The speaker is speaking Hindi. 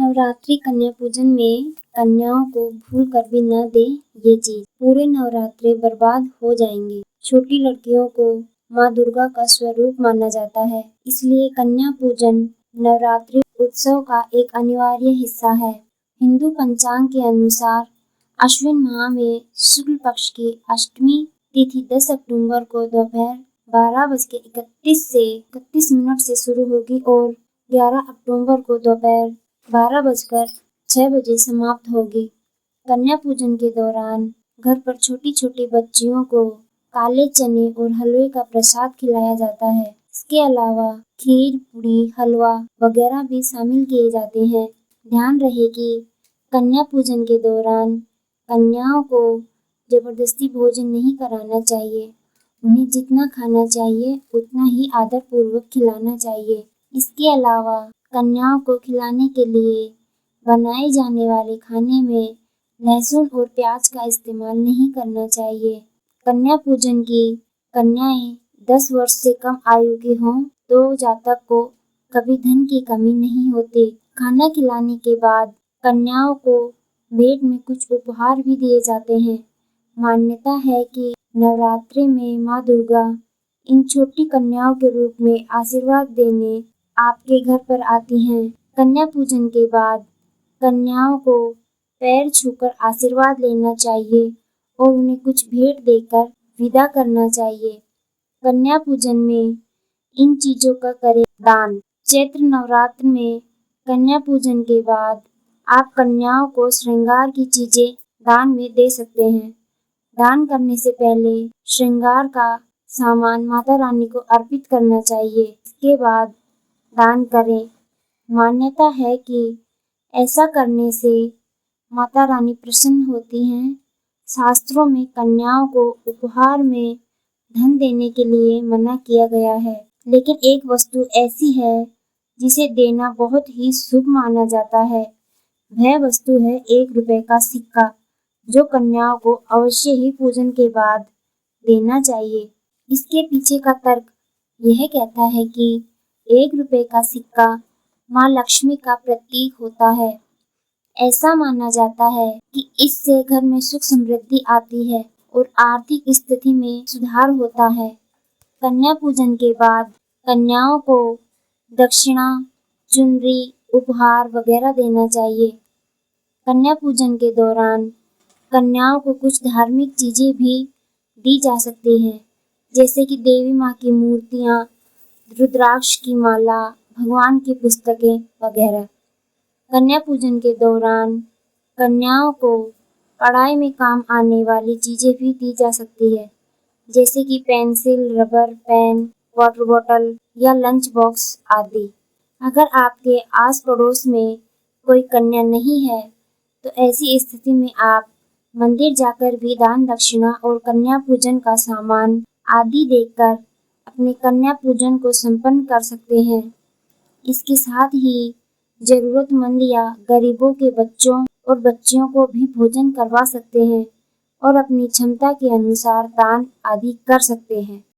नवरात्रि कन्या पूजन में कन्याओं को भूल कर भी न दे ये चीज, पूरे नवरात्रे बर्बाद हो जाएंगे। छोटी लड़कियों को माँ दुर्गा का स्वरूप माना जाता है, इसलिए कन्या पूजन नवरात्रि उत्सव का एक अनिवार्य हिस्सा है। हिंदू पंचांग के अनुसार अश्विन माह में शुक्ल पक्ष की अष्टमी तिथि 10 अक्टूबर को दोपहर 12:31 से शुरू होगी और 11 अक्टूबर को दोपहर 12:06 बजे समाप्त होगी। कन्या पूजन के दौरान घर पर छोटी छोटी बच्चियों को काले चने और हलवे का प्रसाद खिलाया जाता है। इसके अलावा खीर, पूड़ी, हलवा वगैरह भी शामिल किए जाते हैं। ध्यान रहे कि कन्या पूजन के दौरान कन्याओं को जबरदस्ती भोजन नहीं कराना चाहिए। उन्हें जितना खाना चाहिए उतना ही आदर पूर्वक खिलाना चाहिए। इसके अलावा कन्याओं को खिलाने के लिए बनाए जाने वाले खाने में लहसुन और प्याज का इस्तेमाल नहीं करना चाहिए। कन्या पूजन की कन्याएं 10 वर्ष से कम आयु की हों तो जातक को कभी धन की कमी नहीं होती। खाना खिलाने के बाद कन्याओं को भेंट में कुछ उपहार भी दिए जाते हैं। मान्यता है कि नवरात्रि में माँ दुर्गा इन छोटी कन्याओं के रूप में आशीर्वाद देने आपके घर पर आती हैं। कन्या पूजन के बाद कन्याओं को पैर छूकर आशीर्वाद लेना चाहिए और उन्हें कुछ भेंट देकर विदा करना चाहिए। कन्या पूजन में इन चीजों का करें दान। चैत्र नवरात्र में कन्या पूजन के बाद आप कन्याओं को श्रृंगार की चीजें दान में दे सकते हैं। दान करने से पहले श्रृंगार का सामान माता रानी को अर्पित करना चाहिए, इसके बाद दान करें। मान्यता है कि ऐसा करने से माता रानी प्रसन्न होती हैं। शास्त्रों में कन्याओं को उपहार में धन देने के लिए मना किया गया है, लेकिन एक वस्तु ऐसी है जिसे देना बहुत ही शुभ माना जाता है। वह वस्तु है 1 रुपए का सिक्का, जो कन्याओं को अवश्य ही पूजन के बाद देना चाहिए। इसके पीछे का तर्क यह कहता है कि 1 रुपए का सिक्का माँ लक्ष्मी का प्रतीक होता है। ऐसा माना जाता है कि इससे घर में सुख समृद्धि आती है और आर्थिक स्थिति में सुधार होता है। कन्या पूजन के बाद कन्याओं को दक्षिणा, चुनरी, उपहार वगैरह देना चाहिए। कन्या पूजन के दौरान कन्याओं को कुछ धार्मिक चीजें भी दी जा सकती हैं, जैसे कि देवी माँ की मूर्तियाँ, रुद्राक्ष की माला, भगवान की पुस्तकें वगैरह। कन्या पूजन के दौरान कन्याओं को पढ़ाई में काम आने वाली चीजें भी दी जा सकती है, जैसे कि pencil, rubber, pen, water bottle या लंच बॉक्स आदि। अगर आपके आस पड़ोस में कोई कन्या नहीं है तो ऐसी स्थिति में आप मंदिर जाकर भी दान दक्षिणा और कन्या पूजन का सामान आदि देकर अपने कन्या पूजन को संपन्न कर सकते हैं। इसके साथ ही जरूरतमंद या गरीबों के बच्चों और बच्चियों को भी भोजन करवा सकते हैं और अपनी क्षमता के अनुसार दान आदि कर सकते हैं।